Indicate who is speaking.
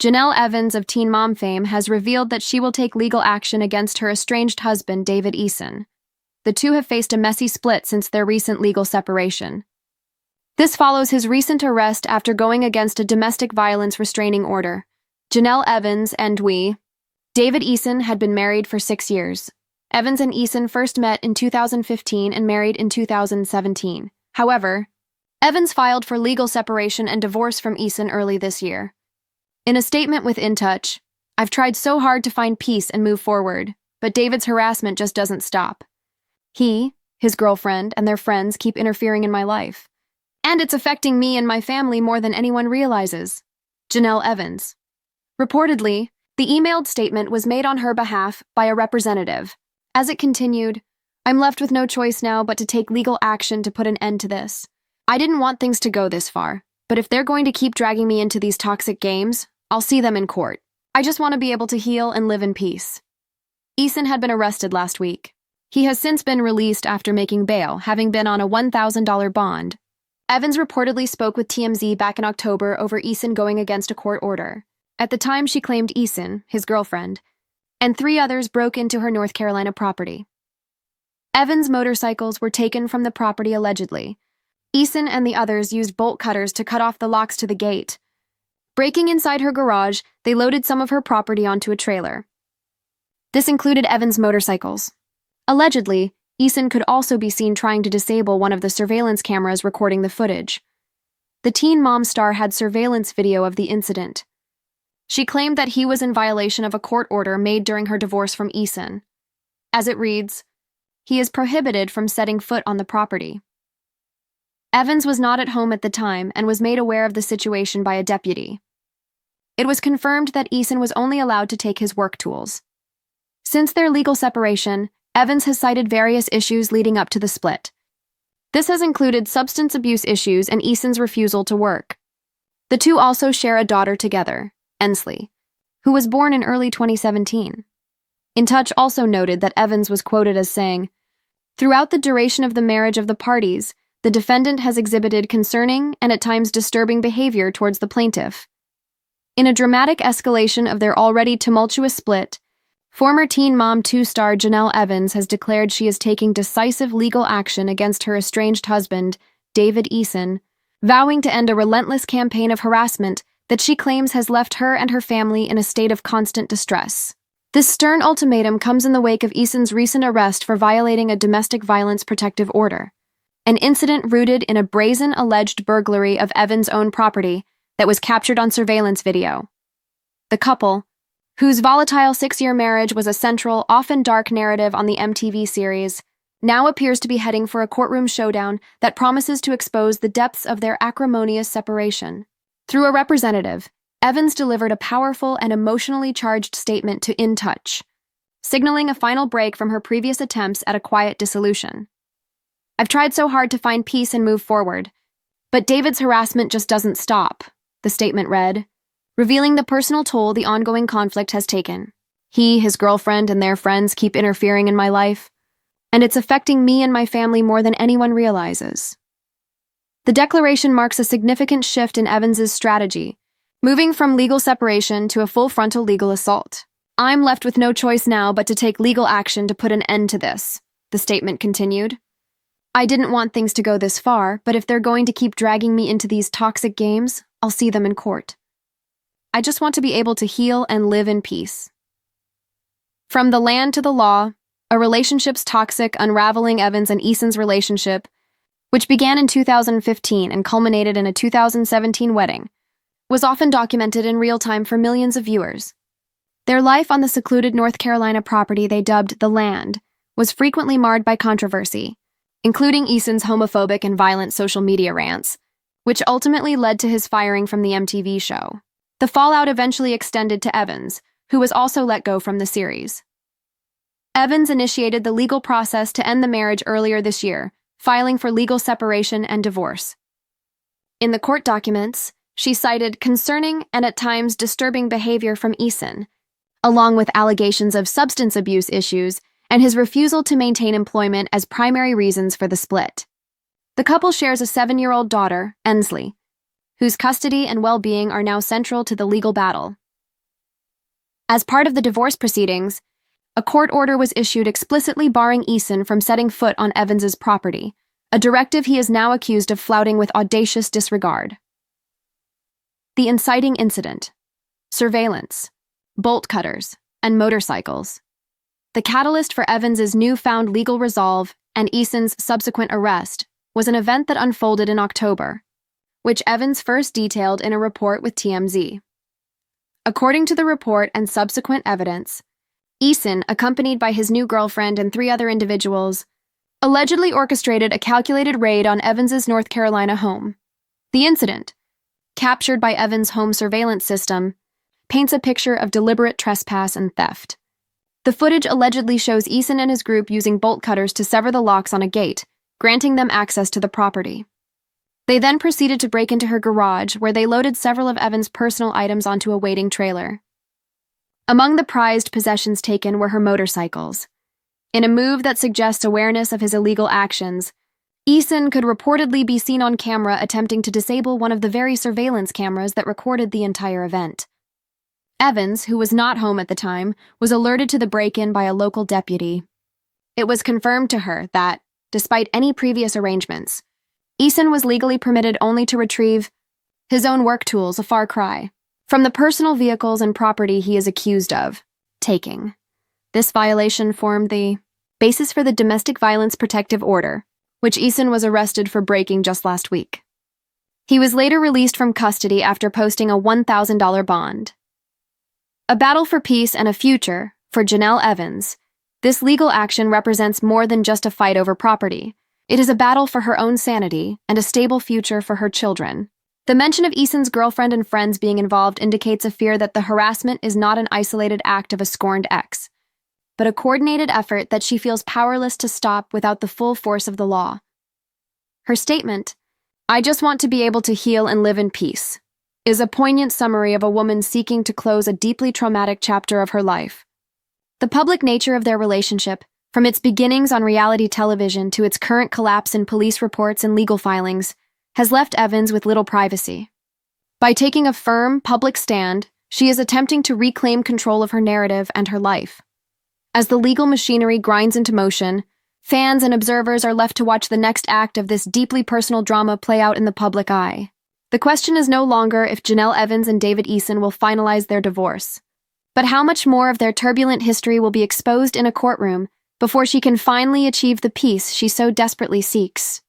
Speaker 1: Jenelle Evans of Teen Mom fame has revealed that she will take legal action against her estranged husband, David Eason. The two have faced a messy split since their recent legal separation. This follows his recent arrest after going against a domestic violence restraining order. Jenelle Evans and David Eason had been married for 6 years. Evans and Eason first met in 2015 and married in 2017. However, Evans filed for legal separation and divorce from Eason early this year. In a statement with In Touch, "I've tried so hard to find peace and move forward, but David's harassment just doesn't stop. He, his girlfriend, and their friends keep interfering in my life. And it's affecting me and my family more than anyone realizes." Jenelle Evans. Reportedly, the emailed statement was made on her behalf by a representative. As it continued, "I'm left with no choice now but to take legal action to put an end to this. I didn't want things to go this far, but if they're going to keep dragging me into these toxic games, I'll see them in court. I just want to be able to heal and live in peace." Eason had been arrested last week. He has since been released after making bail, having been on a $1,000 bond. Evans reportedly spoke with TMZ back in October over Eason going against a court order. At the time, she claimed Eason, his girlfriend, and 3 others broke into her North Carolina property. Evans' motorcycles were taken from the property allegedly. Eason and the others used bolt cutters to cut off the locks to the gate. Breaking inside her garage, they loaded some of her property onto a trailer. This included Evans' motorcycles. Allegedly, Eason could also be seen trying to disable one of the surveillance cameras recording the footage. The Teen Mom star had surveillance video of the incident. She claimed that he was in violation of a court order made during her divorce from Eason. As it reads, he is prohibited from setting foot on the property. Evans was not at home at the time and was made aware of the situation by a deputy. It was confirmed that Eason was only allowed to take his work tools. Since their legal separation, Evans has cited various issues leading up to the split. This has included substance abuse issues and Eason's refusal to work. The two also share a daughter together, Ensley, who was born in early 2017. In Touch also noted that Evans was quoted as saying, "Throughout the duration of the marriage of the parties, the defendant has exhibited concerning and at times disturbing behavior towards the plaintiff." In a dramatic escalation of their already tumultuous split, former Teen Mom 2 star Jenelle Evans has declared she is taking decisive legal action against her estranged husband, David Eason, vowing to end a relentless campaign of harassment that she claims has left her and her family in a state of constant distress. This stern ultimatum comes in the wake of Eason's recent arrest for violating a domestic violence protective order, an incident rooted in a brazen alleged burglary of Evans' own property that was captured on surveillance video. The couple, whose volatile 6-year marriage was a central, often dark narrative on the MTV series, now appears to be heading for a courtroom showdown that promises to expose the depths of their acrimonious separation. Through a representative, Evans delivered a powerful and emotionally charged statement to In Touch, signaling a final break from her previous attempts at a quiet dissolution. "I've tried so hard to find peace and move forward, but David's harassment just doesn't stop," the statement read, revealing the personal toll the ongoing conflict has taken. "He, his girlfriend, and their friends keep interfering in my life, and it's affecting me and my family more than anyone realizes." The declaration marks a significant shift in Evans' strategy, moving from legal separation to a full frontal legal assault. "I'm left with no choice now but to take legal action to put an end to this," the statement continued. "I didn't want things to go this far, but if they're going to keep dragging me into these toxic games, I'll see them in court. I just want to be able to heal and live in peace." From the land to the law, a relationship's toxic, unraveling Evans and Eason's relationship, which began in 2015 and culminated in a 2017 wedding, was often documented in real time for millions of viewers. Their life on the secluded North Carolina property they dubbed The Land was frequently marred by controversy, including Eason's homophobic and violent social media rants, which ultimately led to his firing from the MTV show. The fallout eventually extended to Evans, who was also let go from the series. Evans initiated the legal process to end the marriage earlier this year, filing for legal separation and divorce. In the court documents, she cited concerning and at times disturbing behavior from Eason, along with allegations of substance abuse issues and his refusal to maintain employment as primary reasons for the split. The couple shares a 7-year-old daughter, Ensley, whose custody and well-being are now central to the legal battle. As part of the divorce proceedings, a court order was issued explicitly barring Eason from setting foot on Evans's property, a directive he is now accused of flouting with audacious disregard. The inciting incident: surveillance, bolt cutters, and motorcycles. The catalyst for Evans's newfound legal resolve and Eason's subsequent arrest was an event that unfolded in October, which Evans first detailed in a report with TMZ. According to the report and subsequent evidence, Eason, accompanied by his new girlfriend and 3 other individuals, allegedly orchestrated a calculated raid on Evans's North Carolina home. The incident, captured by Evans' home surveillance system, paints a picture of deliberate trespass and theft. The footage allegedly shows Eason and his group using bolt cutters to sever the locks on a gate, granting them access to the property. They then proceeded to break into her garage, where they loaded several of Evans' personal items onto a waiting trailer. Among the prized possessions taken were her motorcycles. In a move that suggests awareness of his illegal actions, Eason could reportedly be seen on camera attempting to disable one of the very surveillance cameras that recorded the entire event. Evans, who was not home at the time, was alerted to the break-in by a local deputy. It was confirmed to her that, despite any previous arrangements, Eason was legally permitted only to retrieve his own work tools, a far cry from the personal vehicles and property he is accused of taking. This violation formed the basis for the Domestic Violence Protective Order, which Eason was arrested for breaking just last week. He was later released from custody after posting a $1,000 bond. A battle for peace and a future for Jenelle Evans, this legal action represents more than just a fight over property. It is a battle for her own sanity and a stable future for her children. The mention of Eason's girlfriend and friends being involved indicates a fear that the harassment is not an isolated act of a scorned ex, but a coordinated effort that she feels powerless to stop without the full force of the law. Her statement, "I just want to be able to heal and live in peace," is a poignant summary of a woman seeking to close a deeply traumatic chapter of her life. The public nature of their relationship, from its beginnings on reality television to its current collapse in police reports and legal filings, has left Evans with little privacy. By taking a firm, public stand, she is attempting to reclaim control of her narrative and her life. As the legal machinery grinds into motion, fans and observers are left to watch the next act of this deeply personal drama play out in the public eye. The question is no longer if Jenelle Evans and David Eason will finalize their divorce, but how much more of their turbulent history will be exposed in a courtroom before she can finally achieve the peace she so desperately seeks.